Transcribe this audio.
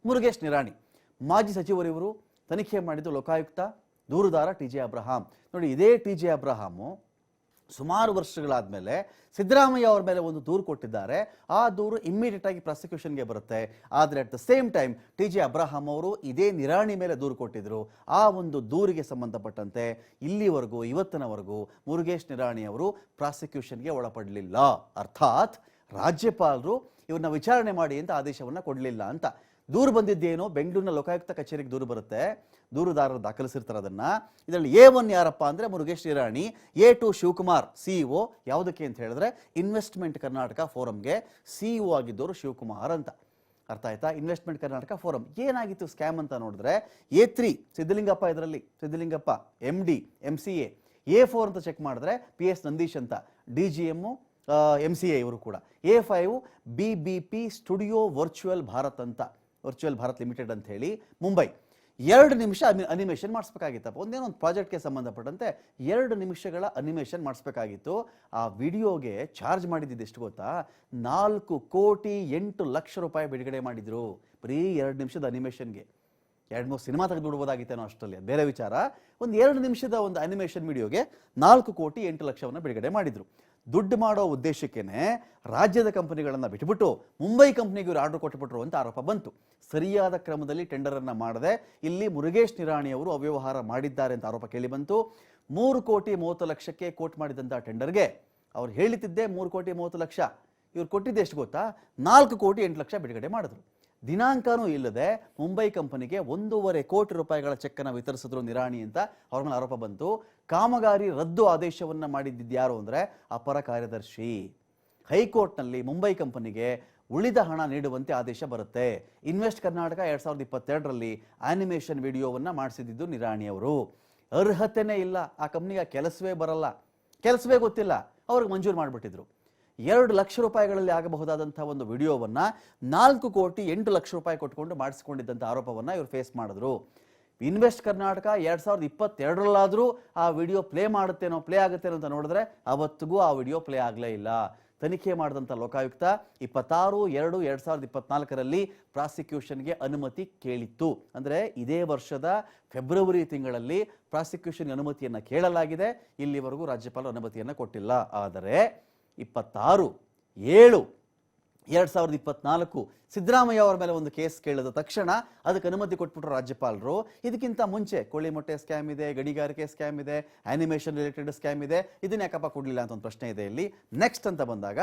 ಮುರುಗೇಶ್ ನಿರಾಣಿ ಮಾಜಿ ಸಚಿವರಿವರು ತನಿಖೆ ಮಾಡಿದ್ದು ಲೋಕಾಯುಕ್ತ ದೂರುದಾರ ಟಿ.ಜೆ. ಅಬ್ರಹಾಂ. ನೋಡಿ, ಇದೇ ಟಿ.ಜೆ. ಅಬ್ರಹಾಮು ಸುಮಾರು ವರ್ಷಗಳಾದಮೇಲೆ ಸಿದ್ದರಾಮಯ್ಯ ಅವರ ಮೇಲೆ ಒಂದು ದೂರು ಕೊಟ್ಟಿದ್ದಾರೆ. ಆ ದೂರು ಇಮ್ಮಿಡಿಯೇಟ್ ಆಗಿ ಪ್ರಾಸಿಕ್ಯೂಷನ್ಗೆ ಬರುತ್ತೆ. ಆದರೆ at the same time T J. Abraham ಅವರು ಇದೇ ನಿರಾಣಿ ಮೇಲೆ ದೂರು ಕೊಟ್ಟಿದ್ರು. ಆ ಒಂದು ದೂರಿಗೆ ಸಂಬಂಧಪಟ್ಟಂತೆ ಇಲ್ಲಿವರೆಗೂ ಇವತ್ತಿನವರೆಗೂ ಮುರುಗೇಶ್ ನಿರಾಣಿ ಅವರು ಪ್ರಾಸಿಕ್ಯೂಷನ್ಗೆ ಒಳಪಡಲಿಲ್ಲ. ಅರ್ಥಾತ್ ರಾಜ್ಯಪಾಲರು ಇವ್ರನ್ನ ವಿಚಾರಣೆ ಮಾಡಿ ಅಂತ ಆದೇಶವನ್ನು ಕೊಡಲಿಲ್ಲ ಅಂತ. ದೂರು ಬಂದಿದ್ದೇನೋ ಬೆಂಗಳೂರಿನ ಲೋಕಾಯುಕ್ತ ಕಚೇರಿಗೆ ದೂರು ಬರುತ್ತೆ, ದೂರುದಾರರು ದಾಖಲಿಸಿರ್ತಾರೆ ಅದನ್ನ. ಇದರಲ್ಲಿ A1 ಯಾರಪ್ಪ ಅಂದ್ರೆ ಮುರುಗೇಶ್ ನಿರಾಣಿ, A2 ಶಿವಕುಮಾರ್ CEO. ಯಾವುದಕ್ಕೆ ಅಂತ ಹೇಳಿದ್ರೆ ಇನ್ವೆಸ್ಟ್ಮೆಂಟ್ ಕರ್ನಾಟಕ ಫೋರಂಗೆ CEO ಆಗಿದ್ದವರು ಶಿವಕುಮಾರ್ ಅಂತ. ಅರ್ಥ ಆಯ್ತಾ? ಇನ್ವೆಸ್ಟ್ಮೆಂಟ್ ಕರ್ನಾಟಕ ಫೋರಂ ಏನಾಗಿತ್ತು ಸ್ಕ್ಯಾಮ್ ಅಂತ ನೋಡಿದ್ರೆ, A3 ಸಿದ್ದಲಿಂಗಪ್ಪ, ಇದರಲ್ಲಿ ಸಿದ್ದಲಿಂಗಪ್ಪ MD MCA. A4 ಅಂತ ಚೆಕ್ ಮಾಡಿದ್ರೆ PS ನಂದೀಶ್ ಅಂತ DGM MCA ಇವರು ಕೂಡ. A5 BBP studio virtual Bharat ಅಂತ, ವರ್ಚುವಲ್ ಭಾರತ್ ಲಿಮಿಟೆಡ್ ಅಂತ ಹೇಳಿ ಮುಂಬೈ. 2 ನಿಮಿಷ ಅನಿಮೇಷನ್ ಮಾಡಿಸ್ಬೇಕಾಗಿತ್ತಪ್ಪ. ಒಂದೇನೋ ಒಂದು ಪ್ರಾಜೆಕ್ಟ್ಗೆ ಸಂಬಂಧಪಟ್ಟಂತೆ 2 ನಿಮಿಷಗಳ ಅನಿಮೇಷನ್ ಮಾಡಿಸ್ಬೇಕಾಗಿತ್ತು. ಆ ವಿಡಿಯೋಗೆ ಚಾರ್ಜ್ ಮಾಡಿದ್ದು ಎಷ್ಟು ಗೊತ್ತಾ? 4,08,00,000 ರೂಪಾಯಿ ಬಿಡುಗಡೆ ಮಾಡಿದ್ರು ಬರೀ 2 ನಿಮಿಷದ ಅನಿಮೇಷನ್ಗೆ. 2-3 ಸಿನಿಮಾ ತೆಗೆದುಬಿಡ್ಬೋದಾಗಿತ್ತೇನೋ ಅಷ್ಟರಲ್ಲಿ, ಅದು ಬೇರೆ ವಿಚಾರ. ಒಂದು 2 ನಿಮಿಷದ ಒಂದು ಅನಿಮೇಷನ್ ವಿಡಿಯೋಗೆ 4,08,00,000 ಬಿಡುಗಡೆ ಮಾಡಿದ್ರು. ದುಡ್ಡು ಮಾಡೋ ಉದ್ದೇಶಕ್ಕೇನೆ ರಾಜ್ಯದ ಕಂಪನಿಗಳನ್ನು ಬಿಟ್ಟುಬಿಟ್ಟು ಮುಂಬೈ ಕಂಪನಿಗೆ ಇವರು ಆರ್ಡರ್ ಕೊಟ್ಟುಬಿಟ್ರು ಅಂತ ಆರೋಪ ಬಂತು. ಸರಿಯಾದ ಕ್ರಮದಲ್ಲಿ ಟೆಂಡರ್ ಅನ್ನ ಮಾಡದೆ ಇಲ್ಲಿ ಮುರುಗೇಶ್ ನಿರಾಣಿ ಅವರು ಅವ್ಯವಹಾರ ಮಾಡಿದ್ದಾರೆ ಅಂತ ಆರೋಪ ಕೇಳಿ ಬಂತು. 3,30,00,000ಕ್ಕೆ ಕೋಟ್ ಮಾಡಿದಂಥ ಟೆಂಡರ್ಗೆ ಅವ್ರು ಹೇಳಿದ್ದೇ 3,30,00,000. ಇವ್ರು ಕೊಟ್ಟಿದ್ದೆ ಎಷ್ಟು ಗೊತ್ತಾ? 4,08,00,000 ಬಿಡುಗಡೆ ಮಾಡಿದ್ರು. ದಿನಾಂಕನೂ ಇಲ್ಲದೆ ಮುಂಬೈ ಕಂಪನಿಗೆ 1.5 ಕೋಟಿ ರೂಪಾಯಿಗಳ ಚೆಕ್ಕನ್ನು ವಿತರಿಸಿದ್ರು ನಿರಾಣಿ ಅಂತ ಅವ್ರ ಮೇಲೆ ಆರೋಪ ಬಂತು. ಕಾಮಗಾರಿ ರದ್ದು ಆದೇಶವನ್ನು ಮಾಡಿದ್ದು ಯಾರು ಅಂದರೆ ಅಪರ ಕಾರ್ಯದರ್ಶಿ. ಹೈಕೋರ್ಟ್ನಲ್ಲಿ ಮುಂಬೈ ಕಂಪನಿಗೆ ಉಳಿದ ಹಣ ನೀಡುವಂತೆ ಆದೇಶ ಬರುತ್ತೆ. ಇನ್ವೆಸ್ಟ್ ಕರ್ನಾಟಕ 2022ರಲ್ಲಿ ಆನಿಮೇಷನ್ ವಿಡಿಯೋವನ್ನು ಮಾಡಿಸಿದ್ದು ನಿರಾಣಿ ಅವರು. ಅರ್ಹತೆನೇ ಇಲ್ಲ ಆ ಕಂಪ್ನಿಗೆ, ಕೆಲಸವೇ ಬರಲ್ಲ, ಕೆಲಸವೇ ಗೊತ್ತಿಲ್ಲ, ಅವ್ರಿಗೆ ಮಂಜೂರು ಮಾಡಿಬಿಟ್ಟಿದ್ರು. 2 ಲಕ್ಷ ರೂಪಾಯಿಗಳಲ್ಲಿ ಆಗಬಹುದಾದಂಥ ಒಂದು ವಿಡಿಯೋವನ್ನು 4,08,00,000 ರೂಪಾಯಿ ಕೊಟ್ಕೊಂಡು ಮಾಡಿಸಿಕೊಂಡಿದ್ದಂಥ ಆರೋಪವನ್ನು ಇವರು ಫೇಸ್ ಮಾಡಿದ್ರು. ಇನ್ವೆಸ್ಟ್ ಕರ್ನಾಟಕ 2022ರಲ್ಲಾದರೂ ಆ ವಿಡಿಯೋ ಪ್ಲೇ ಆಗುತ್ತೇನೋ ಅಂತ ನೋಡಿದ್ರೆ ಅವತ್ತಿಗೂ ಆ ವಿಡಿಯೋ ಪ್ಲೇ ಆಗಲೇ ಇಲ್ಲ. ತನಿಖೆ ಮಾಡಿದಂಥ ಲೋಕಾಯುಕ್ತ 26/2/2024ರಲ್ಲಿ ಪ್ರಾಸಿಕ್ಯೂಷನ್ಗೆ ಅನುಮತಿ ಕೇಳಿತ್ತು. ಅಂದರೆ ಇದೇ ವರ್ಷದ ಫೆಬ್ರವರಿ ತಿಂಗಳಲ್ಲಿ ಪ್ರಾಸಿಕ್ಯೂಷನ್ಗೆ ಅನುಮತಿಯನ್ನು ಕೇಳಲಾಗಿದೆ. ಇಲ್ಲಿವರೆಗೂ ರಾಜ್ಯಪಾಲರು ಅನುಮತಿಯನ್ನು ಕೊಟ್ಟಿಲ್ಲ. ಆದರೆ 26/7/2024 ಸಿದ್ದರಾಮಯ್ಯ ಅವರ ಮೇಲೆ ಒಂದು ಕೇಸ್ ಕೇಳಿದ ತಕ್ಷಣ ಅದಕ್ಕೆ ಅನುಮತಿ ಕೊಟ್ಬಿಟ್ರು ರಾಜ್ಯಪಾಲರು. ಇದಕ್ಕಿಂತ ಮುಂಚೆ ಕೋಳಿಮೊಟ್ಟೆ ಸ್ಕ್ಯಾಮ್ ಇದೆ, ಗಣಿಗಾರಿಕೆ ಸ್ಕ್ಯಾಮ್ ಇದೆ, ಆನಿಮೇಷನ್ ರಿಲೇಟೆಡ್ ಸ್ಕ್ಯಾಮ್ ಇದೆ, ಇದನ್ನ ಯಾಕಪ್ಪ ಕೊಡಲಿಲ್ಲ ಅಂತ ಒಂದು ಪ್ರಶ್ನೆ ಇದೆ ಇಲ್ಲಿ. ನೆಕ್ಸ್ಟ್ ಅಂತ ಬಂದಾಗ